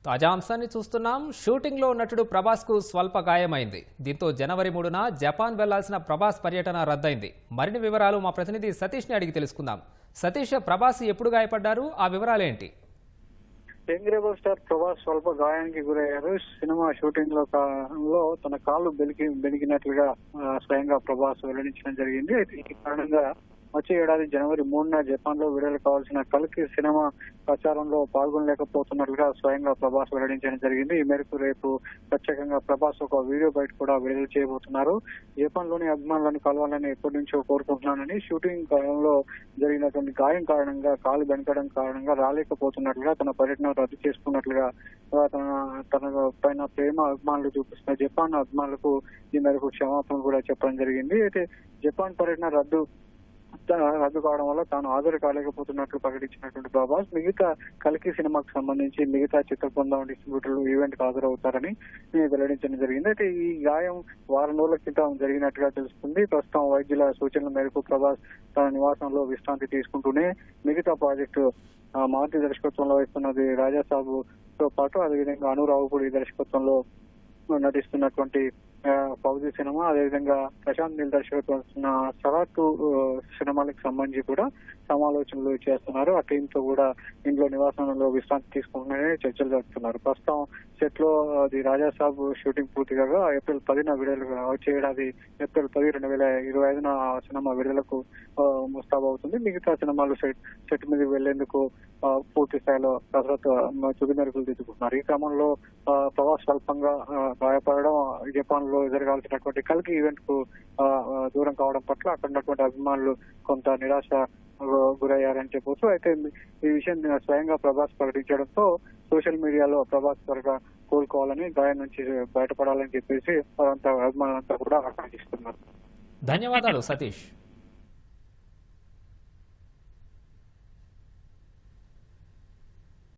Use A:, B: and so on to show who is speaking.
A: తాజా అంశాన్ని చూస్తున్నాం. షూటింగ్లో నటుడు ప్రభాస్కు స్వల్ప గాయమైంది. దీంతో జనవరి 3న జపాన్ వెళ్లాల్సిన ప్రభాస్ పర్యటన రద్దయింది. మరిన్ని వివరాలు మా ప్రతినిధి సతీష్ని అడిగి తెలుసుకుందాం. సతీష్, ప్రభాస్ ఎప్పుడు గాయపడ్డారు? ఆ వివరాలేంటి?
B: యంగ్ రెబల్ స్టార్ ప్రభాస్ స్వల్ప గాయానికి గురయ్యారు. సినిమా షూటింగ్ లో తన కాళ్ళు బెనికినట్లుగా స్వయంగా ప్రభాస్ వెల్లడించడం జరిగింది. ఈ కారణంగా వచ్చే ఏడాది జనవరి 3న జపాన్ లో విడుదల కావాల్సిన కల్కి సినిమా ప్రచారంలో పాల్గొనలేకపోతున్నట్లుగా స్వయంగా ప్రభాస్ వెల్లడించడం జరిగింది. ఈ మేరకు రేపు ప్రత్యేకంగా ప్రభాస్ ఒక వీడియో బయట కూడా విడుదల చేయబోతున్నారు. జపాన్ లోని అభిమానులను కలవాలని ఎప్పటి నుంచో కోరుకుంటున్నానని, షూటింగ్ కాలంలో జరిగినటువంటి గాయం కారణంగా కాలు బెనకడం కారణంగా రాలేకపోతున్నట్లుగా, తన పర్యటన రద్దు చేసుకున్నట్లుగా తన పైన ప్రేమ అభిమానులు చూపిస్తున్న జపాన్ అభిమానులకు ఈ మేరకు క్షమాపణ కూడా చెప్పడం జరిగింది. అయితే జపాన్ పర్యటన రద్దు కావడం వల్ల తాను హాజరు కాలేకపోతున్నట్లు ప్రకటించినటువంటి ప్రభాస్ మిగతా కల్కి సినిమాకు సంబంధించి మిగతా చిత్ర బృందం డిస్ట్రిబ్యూటర్లు ఈవెంట్ కు హాజరవుతారని వెల్లడించడం జరిగింది. అయితే ఈ గాయం వారం రోజుల క్రితం జరిగినట్టుగా తెలుస్తుంది. ప్రస్తుతం వైద్యుల సూచనల మేరకు ప్రభాస్ తన నివాసంలో విశ్రాంతి తీసుకుంటూనే మిగతా ప్రాజెక్టు మారుతి దర్శకత్వంలో వస్తున్నది రాజాసాబు తో పాటు అదేవిధంగా అనురావుపూడి దర్శకత్వంలో నటిస్తున్నటువంటి ఫౌజీ సినిమా, అదేవిధంగా ప్రశాంత్ నీల్ దర్శకత్వం వస్తున్న సలాటు సినిమాలకు సంబంధించి కూడా సమాలోచనలు చేస్తున్నారు. ఆ టీమ్ తో కూడా ఇంట్లో నివాసంలో విశ్రాంతి తీసుకుంటూనే చర్చలు జరుపుతున్నారు. ప్రస్తుతం సెట్ లో అది రాజాసాబ్ షూటింగ్ పూర్తి కాగా ఏప్రిల్ 10న విడుదల వచ్చే ఏడాది ఏప్రిల్ 10, 2025న సినిమా విడుదలకు ముస్తాబవుతుంది. మిగతా సినిమాలు సెట్ మీదకి వెళ్లేందుకు పూర్తి స్థాయిలో కసరత్తు తుది మెరుగులు దిద్దుకుంటున్నారు. ఈ క్రమంలో ప్రభాస్ స్వల్పంగా గాయపడడం, జపాన్ లో జరగాల్సినటువంటి కల్కి ఈవెంట్ కు దూరం కావడం పట్ల అక్కడ ఉన్నటువంటి అభిమానులు కొంత నిరాశ గురయ్యారని చెప్పొచ్చు. అయితే ఈ విషయం స్వయంగా ప్రభాస్ ప్రకటించడంతో సోషల్ మీడియాలో ప్రభాస్ త్వరగా కోలుకోవాలని, గాయం నుంచి బయటపడాలని చెప్పేసి అభిమానులంతా కూడా ఆకాంక్షిస్తున్నారు.
A: ధన్యవాదాలు సతీష్.